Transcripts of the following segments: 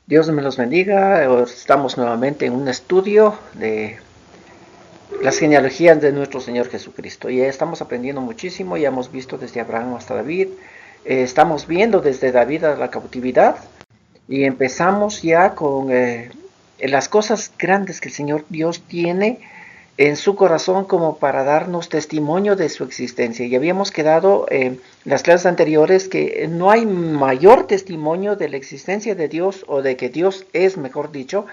Dios me los bendiga. Estamos nuevamente en un estudio de las genealogías de nuestro Señor Jesucristo. Y estamos aprendiendo muchísimo. Ya hemos visto desde Abraham hasta David. Estamos viendo desde David a la cautividad. Y empezamos ya con las cosas grandes que el Señor Dios tiene en su corazón como para darnos testimonio de su existencia. Y habíamos quedado en las clases anteriores que no hay mayor testimonio de la existencia de Dios, o de que Dios es, mejor dicho,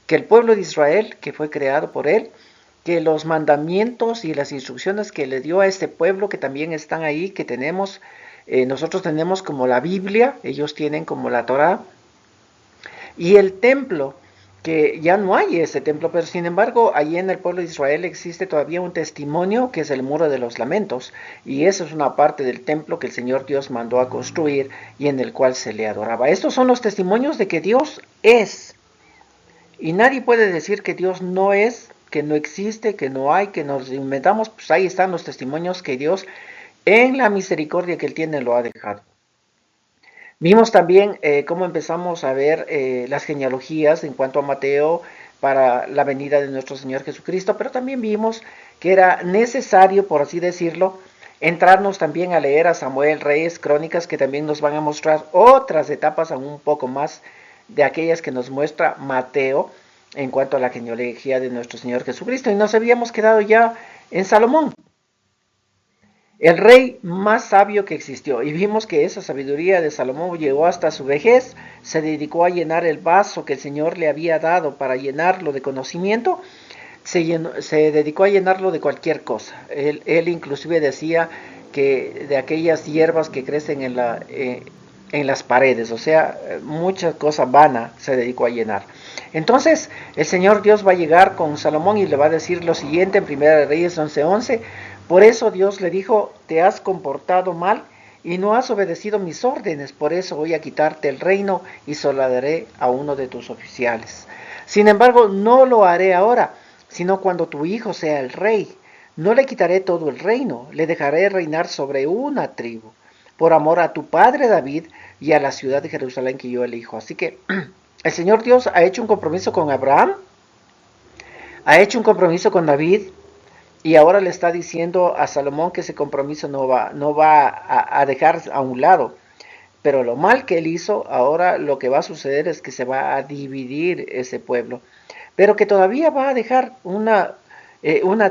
que el pueblo de Israel, que fue creado por él, que los mandamientos y las instrucciones que le dio a este pueblo, que también están ahí, que tenemos, nosotros tenemos como la Biblia, ellos tienen como la Torá, y el templo, que ya no hay ese templo, pero sin embargo, allí en el pueblo de Israel existe todavía un testimonio que es el muro de los lamentos, y eso es una parte del templo que el Señor Dios mandó a construir y en el cual se le adoraba. Estos son los testimonios de que Dios es, y nadie puede decir que Dios no es, que no existe, que no hay, que nos inventamos. Pues ahí están los testimonios que Dios, en la misericordia que Él tiene, lo ha dejado. Vimos también cómo empezamos a ver las genealogías en cuanto a Mateo para la venida de nuestro Señor Jesucristo, pero también vimos que era necesario, por así decirlo, entrarnos también a leer a Samuel, Reyes, Crónicas, que también nos van a mostrar otras etapas aún un poco más de aquellas que nos muestra Mateo en cuanto a la genealogía de nuestro Señor Jesucristo. Y nos habíamos quedado ya en Salomón, el rey más sabio que existió. Y vimos que esa sabiduría de Salomón llegó hasta su vejez, se dedicó a llenar el vaso que el Señor le había dado para llenarlo de conocimiento, se dedicó a llenarlo de cualquier cosa. Él inclusive decía que de aquellas hierbas que crecen en las paredes, o sea, muchas cosas vanas se dedicó a llenar. Entonces el Señor Dios va a llegar con Salomón y le va a decir lo siguiente en Primera de Reyes 11:11. Por eso Dios le dijo: te has comportado mal y no has obedecido mis órdenes, por eso voy a quitarte el reino y se lo daré a uno de tus oficiales. Sin embargo, no lo haré ahora, sino cuando tu hijo sea el rey. No le quitaré todo el reino, le dejaré reinar sobre una tribu, por amor a tu padre David y a la ciudad de Jerusalén que yo elijo. Así que el Señor Dios ha hecho un compromiso con Abraham, ha hecho un compromiso con David, y ahora le está diciendo a Salomón que ese compromiso no va a dejar a un lado. Pero lo mal que él hizo, ahora lo que va a suceder es que se va a dividir ese pueblo. Pero que todavía va a dejar una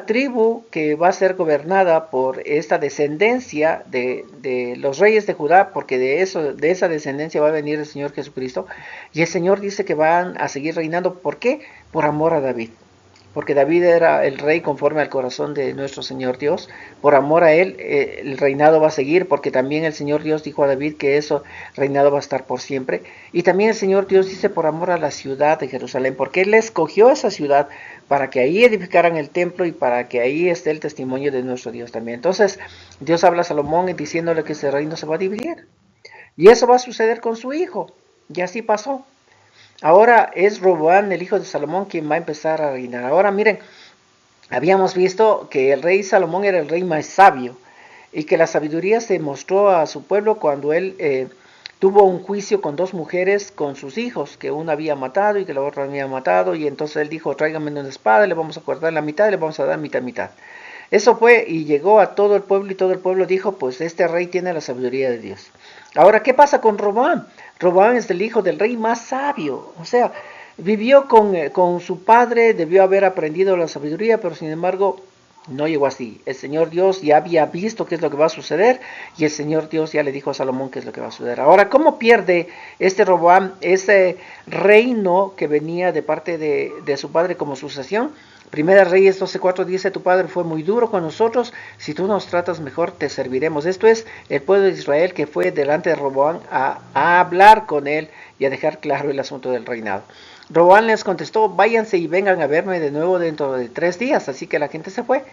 tribu que va a ser gobernada por esta descendencia de los reyes de Judá, porque de esa descendencia va a venir el Señor Jesucristo. Y el Señor dice que van a seguir reinando. ¿Por qué? Por amor a David, porque David era el rey conforme al corazón de nuestro Señor Dios. Por amor a él, el reinado va a seguir, porque también el Señor Dios dijo a David que eso reinado va a estar por siempre. Y también el Señor Dios dice por amor a la ciudad de Jerusalén, porque él escogió esa ciudad para que ahí edificaran el templo y para que ahí esté el testimonio de nuestro Dios también. Entonces Dios habla a Salomón diciéndole que ese reino se va a dividir, y eso va a suceder con su hijo, y así pasó. Ahora es Roboam, el hijo de Salomón, quien va a empezar a reinar. Ahora miren, habíamos visto que el rey Salomón era el rey más sabio, y que la sabiduría se mostró a su pueblo cuando él tuvo un juicio con dos mujeres con sus hijos, que una había matado y que la otra había matado, y entonces él dijo: tráigame una espada, le vamos a cortar la mitad y le vamos a dar mitad mitad. Eso fue y llegó a todo el pueblo, y todo el pueblo dijo: pues este rey tiene la sabiduría de Dios. Ahora, ¿qué pasa con Roboam? Roboam es el hijo del rey más sabio, o sea, vivió con su padre, debió haber aprendido la sabiduría, pero sin embargo no llegó así. El Señor Dios ya había visto qué es lo que va a suceder, y el Señor Dios ya le dijo a Salomón qué es lo que va a suceder. Ahora, ¿cómo pierde este Roboam ese reino que venía de parte de su padre como sucesión? Primera Reyes 12:4 dice: tu padre fue muy duro con nosotros, si tú nos tratas mejor te serviremos. Esto es el pueblo de Israel que fue delante de Roboam a hablar con él y a dejar claro el asunto del reinado. Roboam les contestó: váyanse y vengan a verme de nuevo dentro de 3 días. Así que la gente se fue.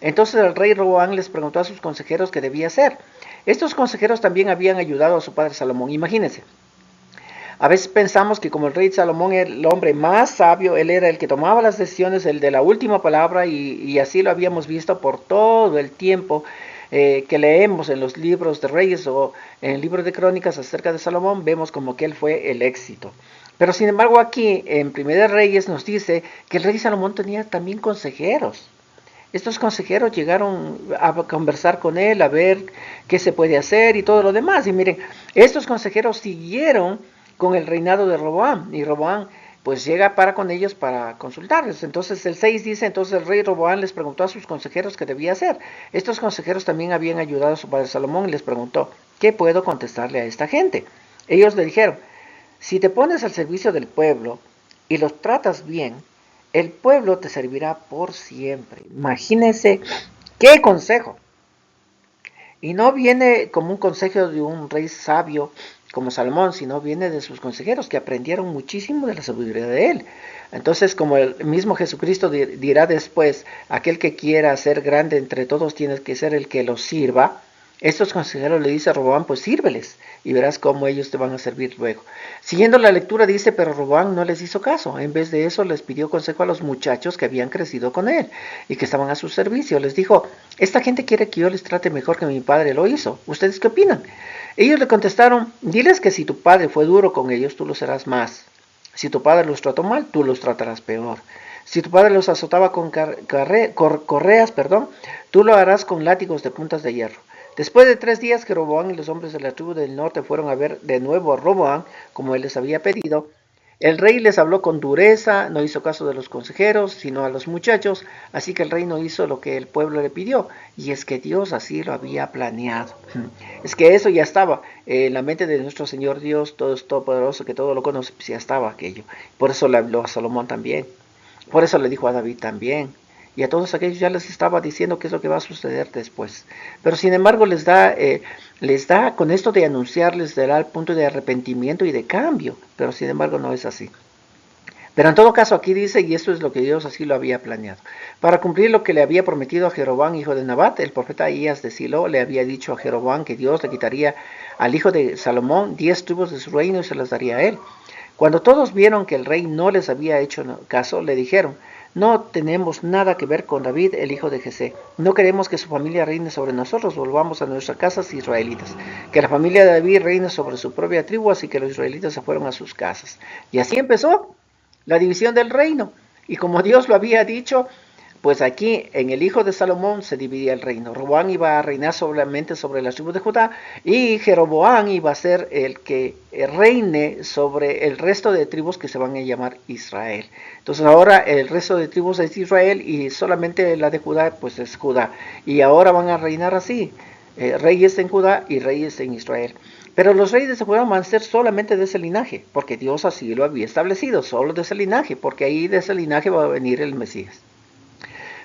Entonces el rey Roboam les preguntó a sus consejeros qué debía hacer. Estos consejeros también habían ayudado a su padre Salomón. Imagínense, a veces pensamos que como el rey Salomón era el hombre más sabio, él era el que tomaba las decisiones, el de la última palabra, y así lo habíamos visto por todo el tiempo que leemos en los libros de Reyes o en el libro de Crónicas acerca de Salomón. Vemos como que él fue el éxito. Pero sin embargo aquí en Primera de Reyes nos dice que el rey Salomón tenía también consejeros. Estos consejeros llegaron a conversar con él, a ver qué se puede hacer y todo lo demás. Y miren, estos consejeros siguieron con el reinado de Roboam. Y Roboam pues llega para con ellos para consultarles. Entonces el 6 dice, entonces el rey Roboam les preguntó a sus consejeros qué debía hacer. Estos consejeros también habían ayudado a su padre Salomón y les preguntó, ¿qué puedo contestarle a esta gente? Ellos le dijeron, si te pones al servicio del pueblo y los tratas bien, el pueblo te servirá por siempre. Imagínense qué consejo. Y no viene como un consejo de un rey sabio como Salomón, sino viene de sus consejeros que aprendieron muchísimo de la sabiduría de él. Entonces, como el mismo Jesucristo dirá después, aquel que quiera ser grande entre todos tiene que ser el que los sirva. Estos consejeros le dice a Roboam, pues sírveles y verás cómo ellos te van a servir luego. Siguiendo la lectura dice, pero Roboam no les hizo caso. En vez de eso les pidió consejo a los muchachos que habían crecido con él y que estaban a su servicio. Les dijo, esta gente quiere que yo les trate mejor que mi padre lo hizo. ¿Ustedes qué opinan? Ellos le contestaron, diles que si tu padre fue duro con ellos, tú lo serás más. Si tu padre los trató mal, tú los tratarás peor. Si tu padre los azotaba con correas, tú lo harás con látigos de puntas de hierro. Después de 3 días, Jeroboam y los hombres de la tribu del norte fueron a ver de nuevo a Roboam, como él les había pedido. El rey les habló con dureza, no hizo caso de los consejeros, sino a los muchachos, así que el rey no hizo lo que el pueblo le pidió, y es que Dios así lo había planeado. Es que eso ya estaba en la mente de nuestro Señor Dios, todo es todopoderoso, que todo lo conoce, pues ya estaba aquello. Por eso le habló a Salomón también, por eso le dijo a David también. Y a todos aquellos ya les estaba diciendo qué es lo que va a suceder después. Pero sin embargo les da con esto de anunciar, les dará el punto de arrepentimiento y de cambio. Pero sin embargo no es así. Pero en todo caso aquí dice, y esto es lo que Dios así lo había planeado. Para cumplir lo que le había prometido a Jeroboam, hijo de Nabat, el profeta Ahías de Silo le había dicho a Jeroboam que Dios le quitaría al hijo de Salomón 10 tribus de su reino y se las daría a él. Cuando todos vieron que el rey no les había hecho caso, le dijeron, no tenemos nada que ver con David, el hijo de Jesé. No queremos que su familia reine sobre nosotros, volvamos a nuestras casas israelitas. Que la familia de David reine sobre su propia tribu, así que los israelitas se fueron a sus casas. Y así empezó la división del reino. Y como Dios lo había dicho, pues aquí en el hijo de Salomón se dividía el reino. Roboam iba a reinar solamente sobre las tribus de Judá y Jeroboam iba a ser el que reine sobre el resto de tribus que se van a llamar Israel. Entonces ahora el resto de tribus es Israel y solamente la de Judá pues es Judá. Y ahora van a reinar así, reyes en Judá y reyes en Israel. Pero los reyes de Judá van a ser solamente de ese linaje, porque Dios así lo había establecido, solo de ese linaje, porque ahí de ese linaje va a venir el Mesías.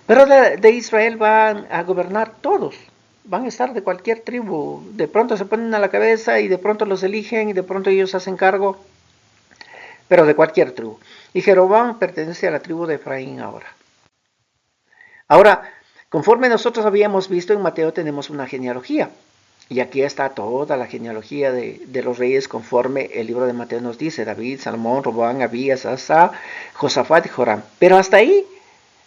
Pero de Israel van a gobernar todos, van a estar de cualquier tribu. De pronto se ponen a la cabeza y de pronto los eligen y de pronto ellos hacen cargo, pero de cualquier tribu. Y Jeroboam pertenece a la tribu de Efraín ahora. Ahora, conforme nosotros habíamos visto en Mateo tenemos una genealogía. Y aquí está toda la genealogía de los reyes conforme el libro de Mateo nos dice. David, Salomón, Roboam, Abías, Asa, Josafat y Joram. Pero hasta ahí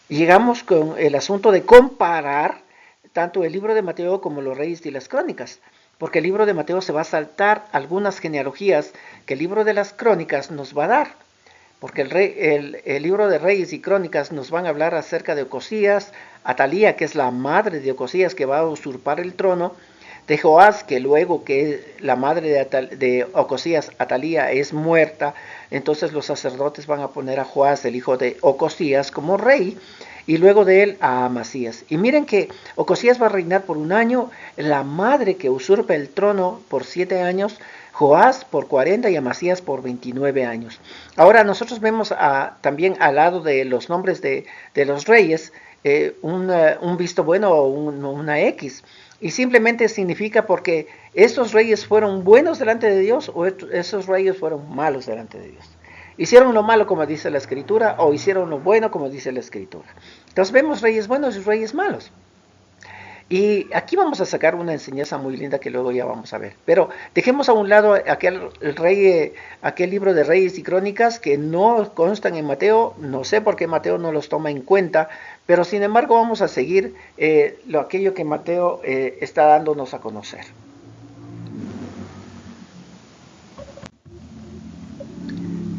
llegamos con el asunto de comparar tanto el libro de Mateo como los reyes y las crónicas, porque el libro de Mateo se va a saltar algunas genealogías que el libro de las crónicas nos va a dar, porque el libro de reyes y crónicas nos van a hablar acerca de Ocosías, Atalía, que es la madre de Ocosías que va a usurpar el trono, de Joás, que luego que la madre de Ocosías, Atalía, es muerta, entonces los sacerdotes van a poner a Joás, el hijo de Ocosías, como rey, y luego de él a Amasías. Y miren que Ocosías va a reinar por 1 año, la madre que usurpa el trono por 7 años, Joás por 40 y Amasías por 29 años. Ahora nosotros vemos también al lado de los nombres de los reyes, un visto bueno o una X. Y simplemente significa porque estos reyes fueron buenos delante de Dios o esos reyes fueron malos delante de Dios. Hicieron lo malo como dice la escritura o hicieron lo bueno como dice la escritura. Entonces vemos reyes buenos y reyes malos. Y aquí vamos a sacar una enseñanza muy linda que luego ya vamos a ver. Pero dejemos a un lado aquel libro de Reyes y Crónicas que no constan en Mateo. No sé por qué Mateo no los toma en cuenta, pero sin embargo vamos a seguir aquello que Mateo está dándonos a conocer.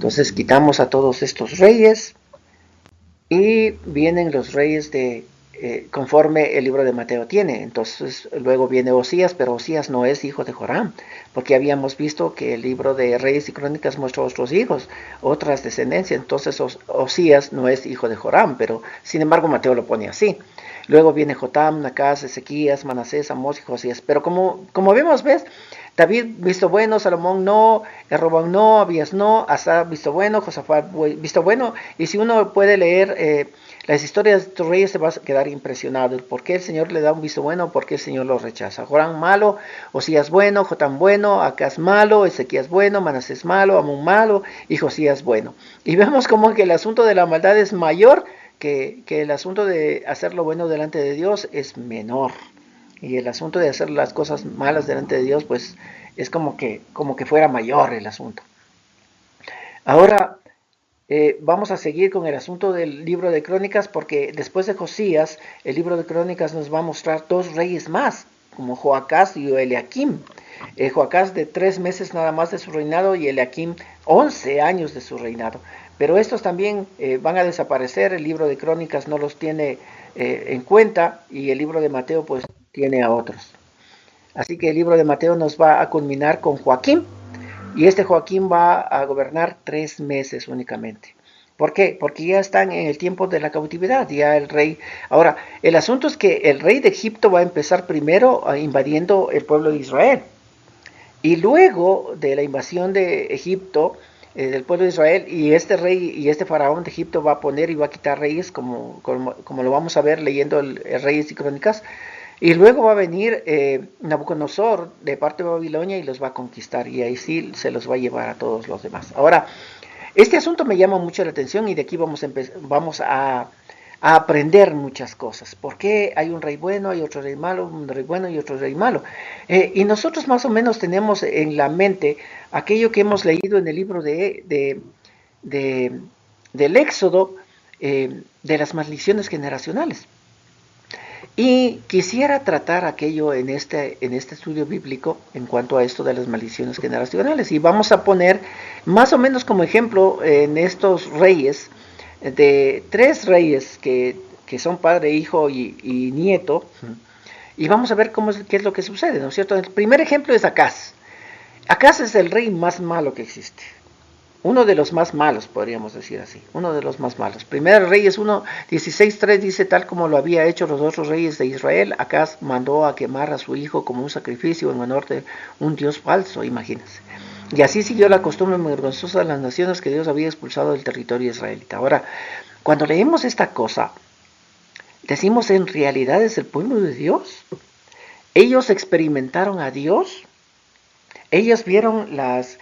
Entonces quitamos a todos estos reyes y vienen los reyes de conforme el libro de Mateo tiene. Entonces luego viene Osías, pero Osías no es hijo de Joram, porque habíamos visto que el libro de Reyes y Crónicas muestra otros hijos, otras descendencias. Entonces Osías no es hijo de Joram, pero sin embargo Mateo lo pone así. Luego viene Jotam, Nacaz, Ezequías, Manasés, Amós y Josías. Pero como vemos, ¿ves? David visto bueno, Salomón no, Roboam no, Abías no, Asa visto bueno, Josafat visto bueno. Y si uno puede leer las historias de estos reyes, se va a quedar impresionado. ¿Por qué el Señor le da un visto bueno? ¿Por qué el Señor lo rechaza? Joram malo, Osías bueno, Jotam bueno, Acaz malo, Ezequías bueno, Manasés malo, Amón malo y Josías bueno. Y vemos como que el asunto de la maldad es mayor que el asunto de hacer lo bueno delante de Dios es menor. Y el asunto de hacer las cosas malas delante de Dios, pues es como que fuera mayor el asunto. Ahora vamos a seguir con el asunto del libro de Crónicas, porque después de Josías, el libro de Crónicas nos va a mostrar dos reyes más, como Joacás y Eliakim. Joacás de 3 meses nada más de su reinado y Eliakim 11 años de su reinado. Pero estos también van a desaparecer, el libro de Crónicas no los tiene en cuenta y el libro de Mateo pues tiene a otros. Así que el libro de Mateo nos va a culminar con Joaquín, y este Joaquín va a gobernar 3 meses únicamente. ¿Por qué? Porque ya están en el tiempo de la cautividad, ya el rey... Ahora, el asunto es que el rey de Egipto va a empezar primero invadiendo el pueblo de Israel. Y luego de la invasión de Egipto, del pueblo de Israel, y este rey y este faraón de Egipto va a poner y va a quitar reyes, como lo vamos a ver leyendo el Reyes y Crónicas. Y luego va a venir Nabucodonosor de parte de Babilonia y los va a conquistar. Y ahí sí se los va a llevar a todos los demás. Ahora, este asunto me llama mucho la atención y de aquí vamos a aprender muchas cosas. ¿Por qué hay un rey bueno, hay otro rey malo, un rey bueno y otro rey malo? Y nosotros más o menos tenemos en la mente aquello que hemos leído en el libro del Éxodo, de las maldiciones generacionales. Y quisiera tratar aquello en este estudio bíblico en cuanto a esto de las maldiciones generacionales. Y vamos a poner más o menos como ejemplo en estos reyes, de 3 reyes que son padre, hijo y nieto. Y vamos a ver qué es lo que sucede, ¿no es cierto? El primer ejemplo es Acaz. Acaz es el rey más malo que existe. Uno de los más malos, podríamos decir así, uno de los más malos. Primero Reyes 1:16-3 dice, tal como lo había hecho los otros reyes de Israel, Acaz mandó a quemar a su hijo como un sacrificio en honor de un dios falso, imagínense. Y así siguió la costumbre muy vergonzosa de las naciones que Dios había expulsado del territorio israelita. Ahora, cuando leemos esta cosa, decimos, en realidad es el pueblo de Dios. Ellos experimentaron a Dios, ellos vieron las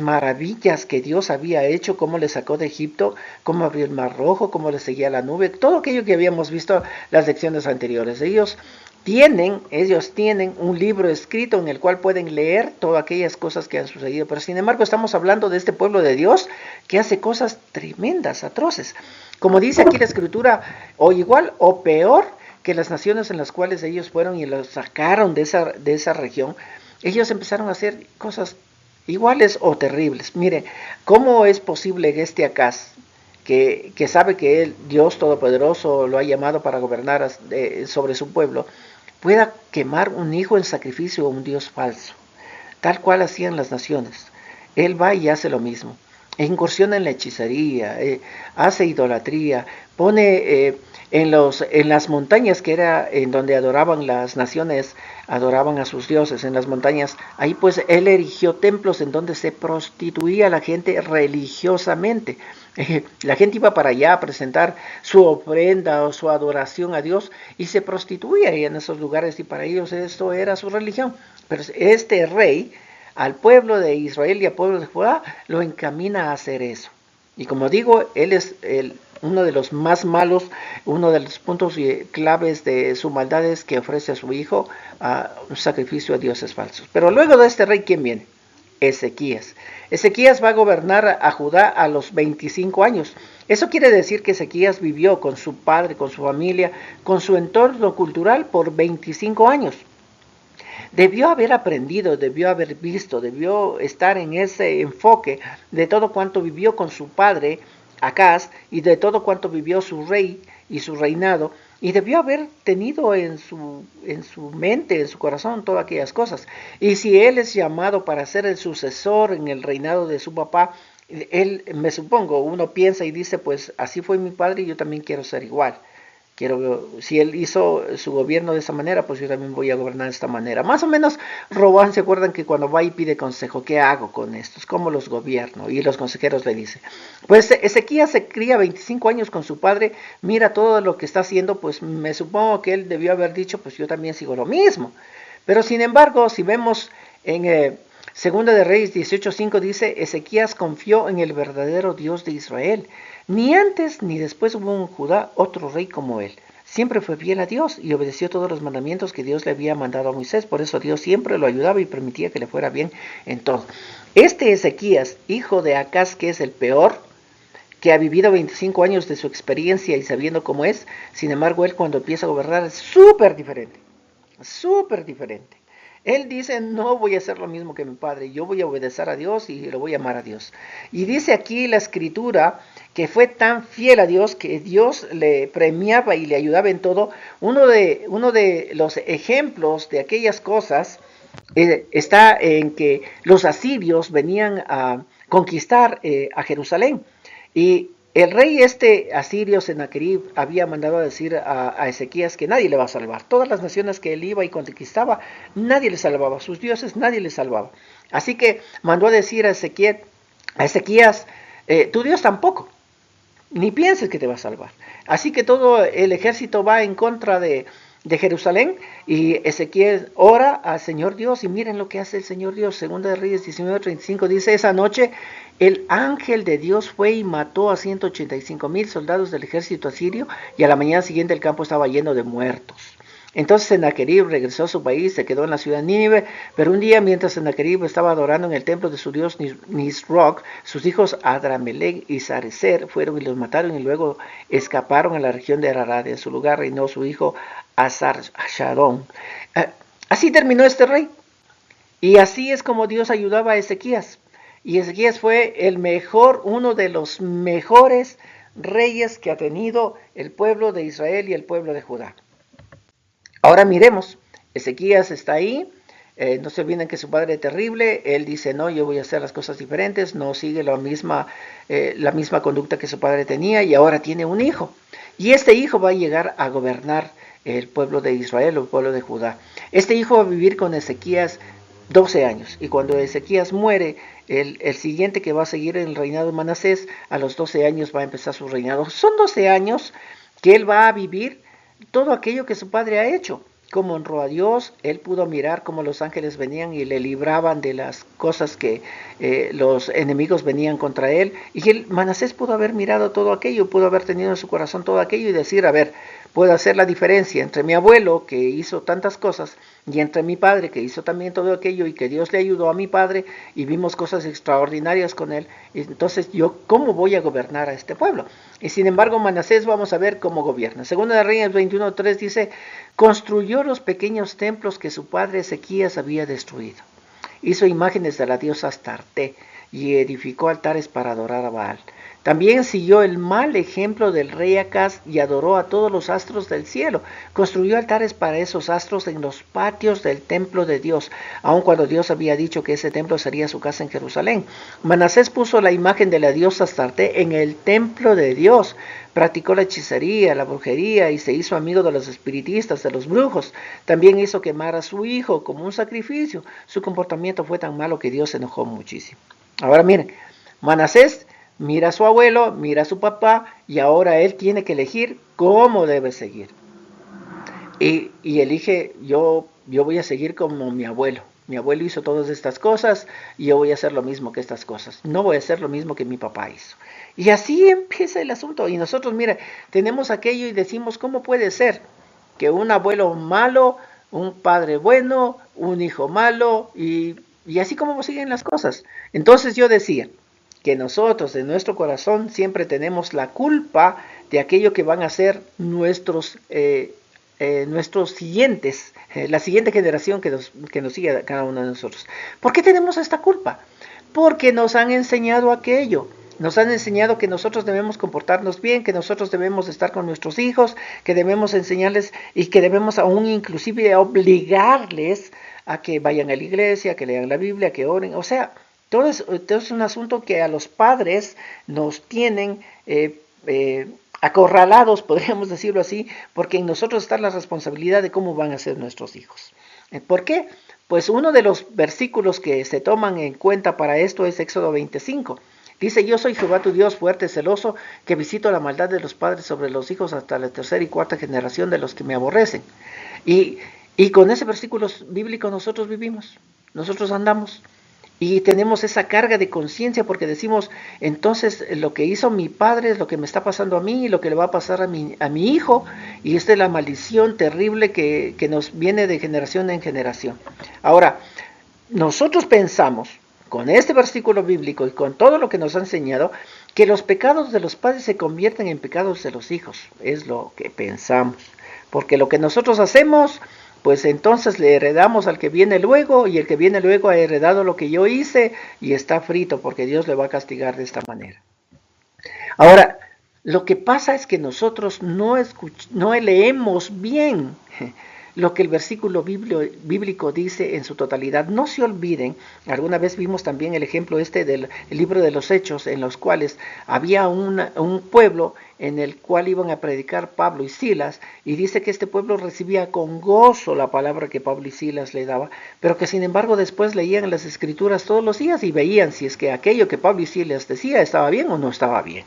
maravillas que Dios había hecho, cómo les sacó de Egipto, cómo abrió el mar rojo, cómo les seguía la nube, todo aquello que habíamos visto las lecciones anteriores. Ellos tienen un libro escrito en el cual pueden leer todas aquellas cosas que han sucedido, pero sin embargo estamos hablando de este pueblo de Dios que hace cosas tremendas, atroces. Como dice aquí la escritura, o igual o peor que las naciones en las cuales ellos fueron y los sacaron de esa región, ellos empezaron a hacer cosas iguales o terribles. Mire, ¿cómo es posible que este Acaz, que sabe que él, Dios Todopoderoso, lo ha llamado para gobernar sobre su pueblo, pueda quemar un hijo en sacrificio a un Dios falso, tal cual hacían las naciones? Él va y hace lo mismo. Incursiona en la hechicería, hace idolatría, pone en las montañas, que era en donde adoraban las naciones, adoraban a sus dioses, en las montañas, ahí pues él erigió templos en donde se prostituía a la gente religiosamente. La gente iba para allá a presentar su ofrenda o su adoración a Dios y se prostituía en esos lugares, y para ellos esto era su religión. Pero este rey, al pueblo de Israel y al pueblo de Judá, lo encamina a hacer eso. Y como digo, él es uno de los más malos. Uno de los puntos claves de su maldad es que ofrece a su hijo un sacrificio a dioses falsos. Pero luego de este rey, ¿quién viene? Ezequías. Ezequías va a gobernar a Judá a los 25 años. Eso quiere decir que Ezequías vivió con su padre, con su familia, con su entorno cultural por 25 años. debió haber aprendido, debió haber visto, debió estar en ese enfoque de todo cuanto vivió con su padre Acaz y de todo cuanto vivió su rey y su reinado, y debió haber tenido en su mente, en su corazón, todas aquellas cosas. Y si él es llamado para ser el sucesor en el reinado de su papá, él, me supongo, uno piensa y dice, pues así fue mi padre y yo también quiero ser igual. Quiero, si él hizo su gobierno de esa manera, pues yo también voy a gobernar de esta manera. Más o menos, Robán, ¿se acuerdan que cuando va y pide consejo, qué hago con estos? ¿Cómo los gobierno? Y los consejeros le dicen, pues Ezequías se cría 25 años con su padre, mira todo lo que está haciendo, pues me supongo que él debió haber dicho, pues yo también sigo lo mismo. Pero sin embargo, si vemos en Segunda de Reyes 18:5 dice, Ezequías confió en el verdadero Dios de Israel. Ni antes ni después hubo en Judá otro rey como él. Siempre fue fiel a Dios y obedeció todos los mandamientos que Dios le había mandado a Moisés. Por eso Dios siempre lo ayudaba y permitía que le fuera bien en todo. Este Ezequías, hijo de Acaz, que es el peor, que ha vivido 25 años de su experiencia y sabiendo cómo es, sin embargo él cuando empieza a gobernar es súper diferente. Súper diferente. Él dice, no voy a hacer lo mismo que mi padre, yo voy a obedecer a Dios y lo voy a amar a Dios. Y dice aquí la escritura que fue tan fiel a Dios que Dios le premiaba y le ayudaba en todo. Uno de los ejemplos de aquellas cosas está en que los asirios venían a conquistar a Jerusalén. Y el rey asirio Sennacherib había mandado a decir a Ezequías que nadie le va a salvar. Todas las naciones que él iba y conquistaba, nadie le salvaba. Sus dioses, nadie le salvaba. Así que mandó a decir a Ezequías, tu Dios tampoco, ni pienses que te va a salvar. Así que todo el ejército va en contra de Jerusalén y Ezequiel ora al Señor Dios y miren lo que hace el Señor Dios. Segunda de Reyes 19:35 dice, esa noche el ángel de Dios fue y mató a 185,000 soldados del ejército asirio y a la mañana siguiente el campo estaba lleno de muertos. Entonces Sennacherib regresó a su país, se quedó en la ciudad de Nínive, pero un día mientras Sennacherib estaba adorando en el templo de su dios Nisroch, sus hijos Adramelech y Sarecer fueron y los mataron y luego escaparon a la región de Ararat. En su lugar reinó su hijo Asar-Shaddon. Así terminó este rey. Y así es como Dios ayudaba a Ezequías. Y Ezequías fue el mejor, uno de los mejores reyes que ha tenido el pueblo de Israel y el pueblo de Judá. Ahora miremos, Ezequías está ahí, no se olviden que su padre es terrible, él dice, no, yo voy a hacer las cosas diferentes, no sigue la misma conducta que su padre tenía y ahora tiene un hijo. Y este hijo va a llegar a gobernar el pueblo de Israel o el pueblo de Judá. Este hijo va a vivir con Ezequías 12 años y cuando Ezequías muere, el siguiente que va a seguir en el reinado de Manasés, a los 12 años va a empezar su reinado. Son 12 años que él va a vivir todo aquello que su padre ha hecho. Como honró a Dios, él pudo mirar cómo los ángeles venían y le libraban de las cosas que los enemigos venían contra él. Y Manasés pudo haber mirado todo aquello, pudo haber tenido en su corazón todo aquello y decir, a ver, puedo hacer la diferencia entre mi abuelo que hizo tantas cosas y entre mi padre que hizo también todo aquello y que Dios le ayudó a mi padre y vimos cosas extraordinarias con él. Y entonces yo, ¿cómo voy a gobernar a este pueblo? Y sin embargo Manasés vamos a ver cómo gobierna. Segunda de Reyes 21:3 dice, construyó los pequeños templos que su padre Ezequías había destruido. Hizo imágenes de la diosa Astarte y edificó altares para adorar a Baal. También siguió el mal ejemplo del rey Acaz y adoró a todos los astros del cielo. Construyó altares para esos astros en los patios del templo de Dios, aun cuando Dios había dicho que ese templo sería su casa en Jerusalén. Manasés puso la imagen de la diosa Astarte en el templo de Dios. Practicó la hechicería, la brujería y se hizo amigo de los espiritistas, de los brujos. También hizo quemar a su hijo como un sacrificio. Su comportamiento fue tan malo que Dios se enojó muchísimo. Ahora miren, Manasés mira a su abuelo, mira a su papá y ahora él tiene que elegir cómo debe seguir. Y elige, yo voy a seguir como mi abuelo. Mi abuelo hizo todas estas cosas y yo voy a hacer lo mismo que estas cosas. No voy a hacer lo mismo que mi papá hizo. Y así empieza el asunto. Y nosotros, mira, tenemos aquello y decimos, ¿cómo puede ser que un abuelo malo, un padre bueno, un hijo malo y así como siguen las cosas? Entonces yo decía, que nosotros en nuestro corazón siempre tenemos la culpa de aquello que van a ser nuestros nuestros siguientes, la siguiente generación que nos sigue a cada uno de nosotros. ¿Por qué tenemos esta culpa? Porque nos han enseñado aquello. Nos han enseñado que nosotros debemos comportarnos bien, que nosotros debemos estar con nuestros hijos, que debemos enseñarles y que debemos aún inclusive obligarles a que vayan a la iglesia, que lean la Biblia, que oren. O sea, todo es un asunto que a los padres nos tienen acorralados, podríamos decirlo así, porque en nosotros está la responsabilidad de cómo van a ser nuestros hijos. ¿Por qué? Pues uno de los versículos que se toman en cuenta para esto es Éxodo 25. Dice, yo soy Jehová tu Dios fuerte, celoso, que visito la maldad de los padres sobre los hijos hasta la tercera y cuarta generación de los que me aborrecen. Y con ese versículo bíblico nosotros vivimos, nosotros andamos. Y tenemos esa carga de conciencia porque decimos, entonces lo que hizo mi padre es lo que me está pasando a mí y lo que le va a pasar a mi hijo. Y esta es la maldición terrible que nos viene de generación en generación. Ahora, nosotros pensamos, con este versículo bíblico y con todo lo que nos ha enseñado, que los pecados de los padres se convierten en pecados de los hijos. Es lo que pensamos. Porque lo que nosotros hacemos, pues entonces le heredamos al que viene luego, y el que viene luego ha heredado lo que yo hice y está frito porque Dios le va a castigar de esta manera. Ahora, lo que pasa es que nosotros no leemos bien lo que el versículo bíblico dice en su totalidad. No se olviden, alguna vez vimos también el ejemplo del libro de los Hechos, en los cuales había un pueblo en el cual iban a predicar Pablo y Silas, y dice que este pueblo recibía con gozo la palabra que Pablo y Silas le daba, pero que sin embargo después leían las escrituras todos los días y veían si es que aquello que Pablo y Silas decía estaba bien o no estaba bien.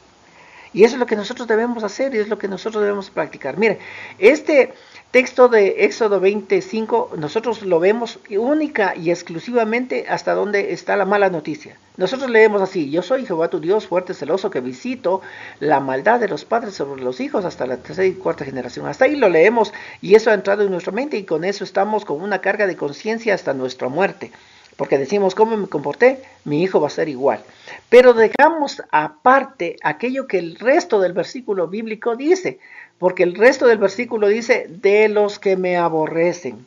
Y eso es lo que nosotros debemos hacer y es lo que nosotros debemos practicar. Miren, este texto de Éxodo 25, nosotros lo vemos única y exclusivamente hasta donde está la mala noticia. Nosotros leemos así, yo soy Jehová tu Dios fuerte, celoso, que visito la maldad de los padres sobre los hijos hasta la tercera y cuarta generación. Hasta ahí lo leemos y eso ha entrado en nuestra mente y con eso estamos con una carga de conciencia hasta nuestra muerte. Porque decimos, ¿cómo me comporté? Mi hijo va a ser igual. Pero dejamos aparte aquello que el resto del versículo bíblico dice. Porque el resto del versículo dice, de los que me aborrecen.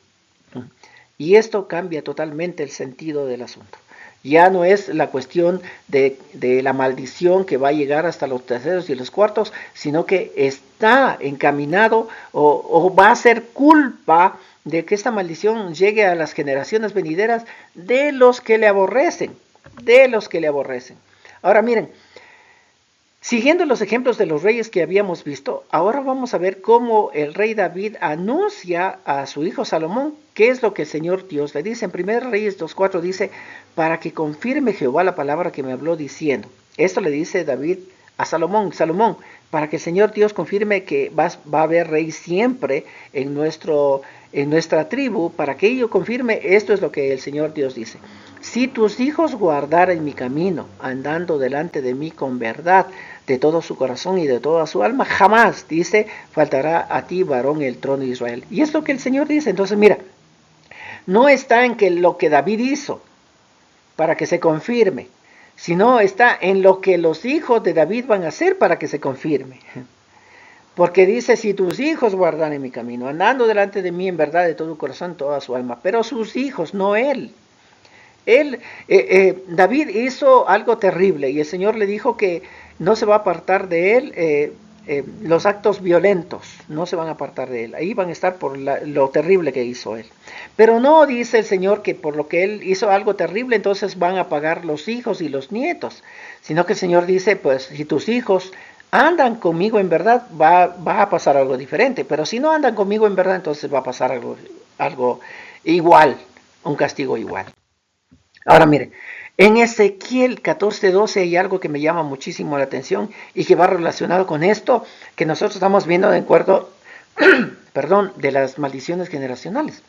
Y esto cambia totalmente el sentido del asunto. Ya no es la cuestión de la maldición que va a llegar hasta los terceros y los cuartos, sino que está encaminado o va a ser culpa de que esta maldición llegue a las generaciones venideras de los que le aborrecen, de los que le aborrecen. Ahora miren, siguiendo los ejemplos de los reyes que habíamos visto, ahora vamos a ver cómo el rey David anuncia a su hijo Salomón qué es lo que el Señor Dios le dice. En 1 Reyes 2:4 dice, para que confirme Jehová la palabra que me habló diciendo. Esto le dice David a Salomón, para que el Señor Dios confirme que va a haber rey siempre en nuestra tribu, para que ello confirme, esto es lo que el Señor Dios dice. Si tus hijos guardaren mi camino, andando delante de mí con verdad, de todo su corazón y de toda su alma, jamás, dice, faltará a ti varón el trono de Israel. Y es lo que el Señor dice. Entonces mira, no está en que lo que David hizo, para que se confirme, sino está en lo que los hijos de David van a hacer para que se confirme. Porque dice, si tus hijos guardan en mi camino, andando delante de mí en verdad de todo corazón, toda su alma, pero sus hijos, no él. David hizo algo terrible y el Señor le dijo que no se va a apartar de él los actos violentos, no se van a apartar de él, ahí van a estar por lo terrible que hizo él. Pero no dice el Señor que por lo que él hizo algo terrible, entonces van a pagar los hijos y los nietos, sino que el Señor dice, pues si tus hijos andan conmigo en verdad, va a pasar algo diferente, pero si no andan conmigo en verdad, entonces va a pasar algo igual, un castigo igual. Ahora miren, en Ezequiel 14:12 hay algo que me llama muchísimo la atención y que va relacionado con esto que nosotros estamos viendo de acuerdo, de las maldiciones generacionales.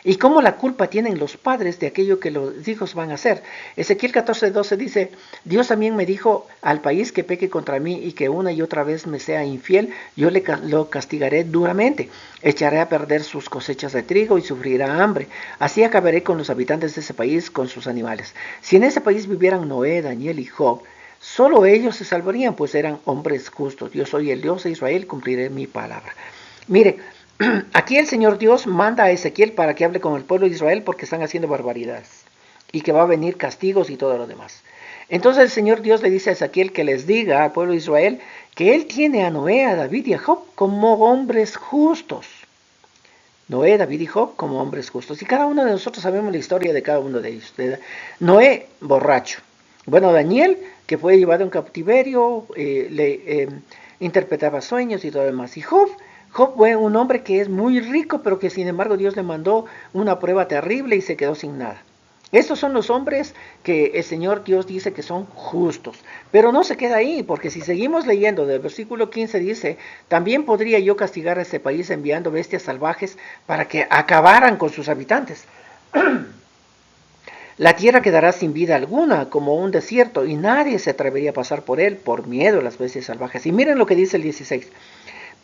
Y cómo la culpa tienen los padres de aquello que los hijos van a hacer. Ezequiel 14:12 dice, Dios también me dijo, al país que peque contra mí y que una y otra vez me sea infiel, yo lo castigaré duramente. Echaré a perder sus cosechas de trigo y sufrirá hambre. Así acabaré con los habitantes de ese país, con sus animales. Si en ese país vivieran Noé, Daniel y Job, solo ellos se salvarían, pues eran hombres justos. Yo soy el Dios de Israel, cumpliré mi palabra. Mire, Aquí el Señor Dios manda a Ezequiel para que hable con el pueblo de Israel porque están haciendo barbaridades y que va a venir castigos y todo lo demás. Entonces el Señor Dios le dice a Ezequiel que les diga al pueblo de Israel que él tiene a Noé, a David y a Job como hombres justos. Noé, David y Job como hombres justos. Y cada uno de nosotros sabemos la historia de cada uno de ellos. Noé, borracho. Bueno, Daniel, que fue llevado a un cautiverio, interpretaba sueños y todo lo demás. Y Job fue un hombre que es muy rico, pero que sin embargo Dios le mandó una prueba terrible y se quedó sin nada. Estos son los hombres que el Señor Dios dice que son justos. Pero no se queda ahí, porque si seguimos leyendo del versículo 15 dice, también podría yo castigar a este país enviando bestias salvajes para que acabaran con sus habitantes. La tierra quedará sin vida alguna, como un desierto, y nadie se atrevería a pasar por él por miedo a las bestias salvajes. Y miren lo que dice el 16.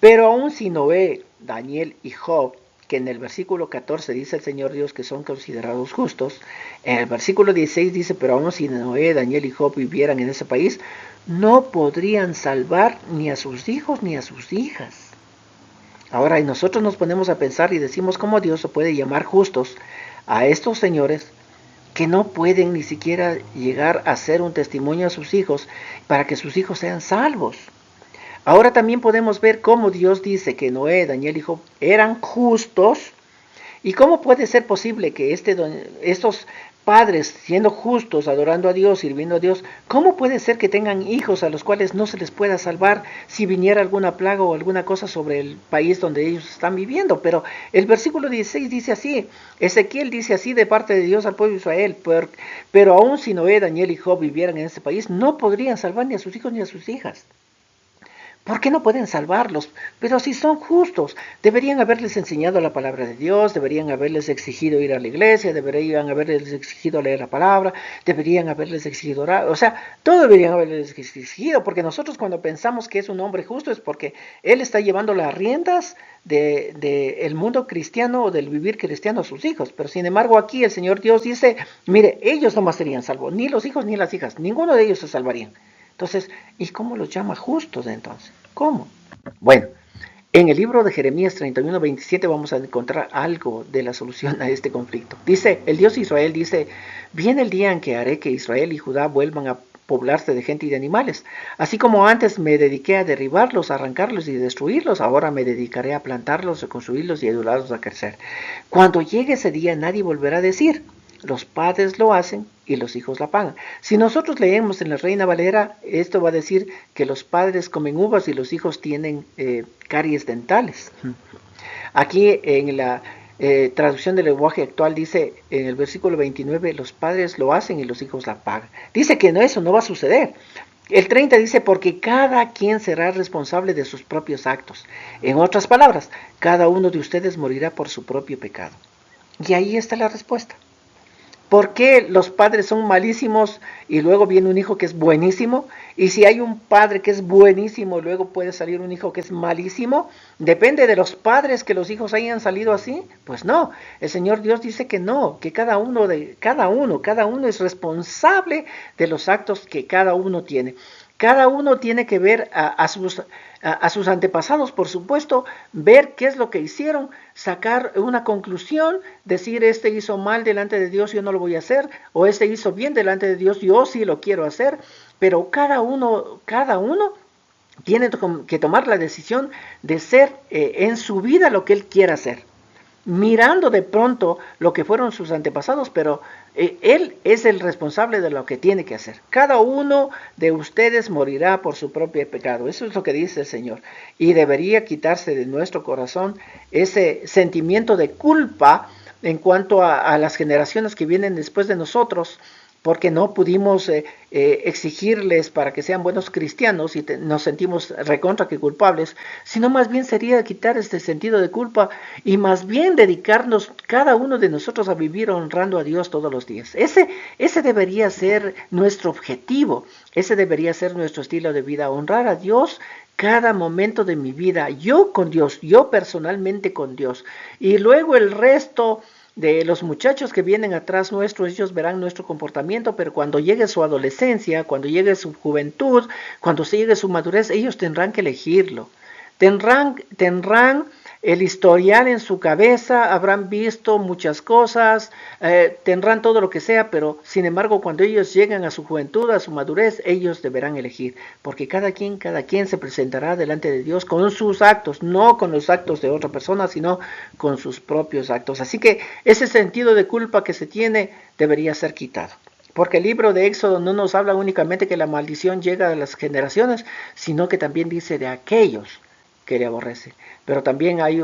Pero aún si Noé, Daniel y Job, que en el versículo 14 dice el Señor Dios que son considerados justos, en el versículo 16 dice, pero aún si Noé, Daniel y Job vivieran en ese país, no podrían salvar ni a sus hijos ni a sus hijas. Ahora, y nosotros nos ponemos a pensar y decimos cómo Dios se puede llamar justos a estos señores que no pueden ni siquiera llegar a ser un testimonio a sus hijos para que sus hijos sean salvos. Ahora también podemos ver cómo Dios dice que Noé, Daniel y Job eran justos. ¿Y cómo puede ser posible que estos padres, siendo justos, adorando a Dios, sirviendo a Dios, cómo puede ser que tengan hijos a los cuales no se les pueda salvar si viniera alguna plaga o alguna cosa sobre el país donde ellos están viviendo? Pero el versículo 16 dice así, Ezequiel dice así de parte de Dios al pueblo de Israel, pero aún si Noé, Daniel y Job vivieran en ese país, no podrían salvar ni a sus hijos ni a sus hijas. ¿Por qué no pueden salvarlos? Pero si son justos, deberían haberles enseñado la palabra de Dios, deberían haberles exigido ir a la iglesia, deberían haberles exigido leer la palabra, deberían haberles exigido orar, o sea, todo deberían haberles exigido, porque cuando pensamos que es un hombre justo es porque él está llevando las riendas del mundo cristiano o del vivir cristiano a sus hijos. Pero sin embargo aquí el Señor Dios dice, mire, ellos no más serían salvos, ni los hijos ni las hijas, ninguno de ellos se salvarían. Entonces, ¿y cómo los llama justos entonces? ¿Cómo? Bueno, en el libro de Jeremías 31:27 vamos a encontrar algo de la solución a este conflicto. Dice, el Dios Israel dice, viene el día en que haré que Israel y Judá vuelvan a poblarse de gente y de animales. Así como antes me dediqué a derribarlos, a arrancarlos y destruirlos, ahora me dedicaré a plantarlos, a construirlos y a ayudarlos a crecer. Cuando llegue ese día nadie volverá a decir, los padres lo hacen y los hijos la pagan. Si nosotros leemos en la Reina Valera, esto va a decir que los padres comen uvas y los hijos tienen caries dentales. Aquí en la traducción del lenguaje actual dice en el versículo 29, los padres lo hacen y los hijos la pagan. Dice que no, eso no va a suceder. El 30 dice, porque cada quien será responsable de sus propios actos. En otras palabras, cada uno de ustedes morirá por su propio pecado. Y ahí está la respuesta. ¿Por qué los padres son malísimos y luego viene un hijo que es buenísimo? Y si hay un padre que es buenísimo y luego puede salir un hijo que es malísimo, ¿depende de los padres que los hijos hayan salido así? Pues no, el Señor Dios dice que no, que cada uno es responsable de los actos que cada uno tiene. Cada uno tiene que ver a sus antepasados, por supuesto, ver qué es lo que hicieron, sacar una conclusión, decir este hizo mal delante de Dios, yo no lo voy a hacer, o este hizo bien delante de Dios, yo sí lo quiero hacer, pero cada uno tiene que tomar la decisión de ser en su vida lo que él quiera hacer, mirando de pronto lo que fueron sus antepasados, pero él es el responsable de lo que tiene que hacer. Cada uno de ustedes morirá por su propio pecado. Eso es lo que dice el Señor. Y debería quitarse de nuestro corazón ese sentimiento de culpa en cuanto a las generaciones que vienen después de nosotros, porque no pudimos exigirles para que sean buenos cristianos y nos sentimos recontra que culpables, sino más bien sería quitar este sentido de culpa y más bien dedicarnos cada uno de nosotros a vivir honrando a Dios todos los días. Ese debería ser nuestro objetivo, ese debería ser nuestro estilo de vida, honrar a Dios cada momento de mi vida, yo con Dios, yo personalmente con Dios, y luego el resto de los muchachos que vienen atrás nuestro, ellos verán nuestro comportamiento, pero cuando llegue su adolescencia, cuando llegue su juventud, cuando se llegue su madurez, ellos tendrán que elegirlo. Tendrán el historial en su cabeza, habrán visto muchas cosas, tendrán todo lo que sea, pero sin embargo cuando ellos llegan a su juventud, a su madurez, ellos deberán elegir, porque cada quien se presentará delante de Dios con sus actos, no con los actos de otra persona, sino con sus propios actos. Así que ese sentido de culpa que se tiene debería ser quitado. Porque el libro de Éxodo no nos habla únicamente que la maldición llega a las generaciones, sino que también dice de aquellos que le aborrecen. Pero también hay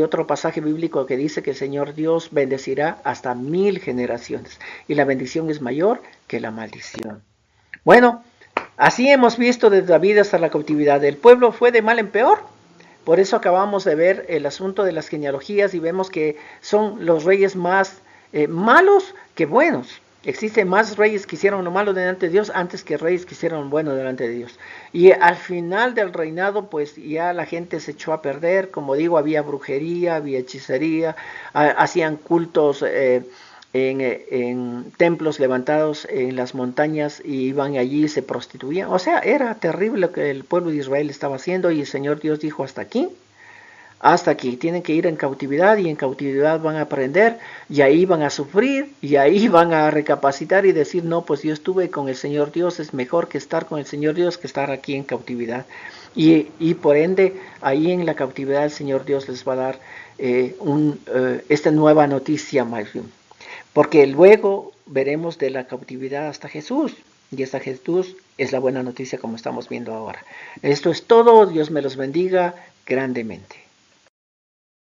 otro pasaje bíblico que dice que el Señor Dios bendecirá hasta 1000 generaciones. Y la bendición es mayor que la maldición. Bueno, así hemos visto desde David hasta la cautividad. El pueblo fue de mal en peor. Por eso acabamos de ver el asunto de las genealogías y vemos que son los reyes más malos que buenos. Existen más reyes que hicieron lo malo delante de Dios antes que reyes que hicieron lo bueno delante de Dios. Y al final del reinado, pues ya la gente se echó a perder. Como digo, había brujería, había hechicería, hacían cultos en templos levantados en las montañas y iban allí y se prostituían. O sea, era terrible lo que el pueblo de Israel estaba haciendo y el Señor Dios dijo hasta aquí, tienen que ir en cautividad y en cautividad van a aprender y ahí van a sufrir y ahí van a recapacitar y decir, no, pues yo estuve con el Señor Dios, es mejor que estar con el Señor Dios que estar aquí en cautividad. Y por ende, ahí en la cautividad el Señor Dios les va a dar esta nueva noticia, porque luego veremos de la cautividad hasta Jesús. Y esta Jesús es la buena noticia como estamos viendo ahora. Esto es todo. Dios me los bendiga grandemente.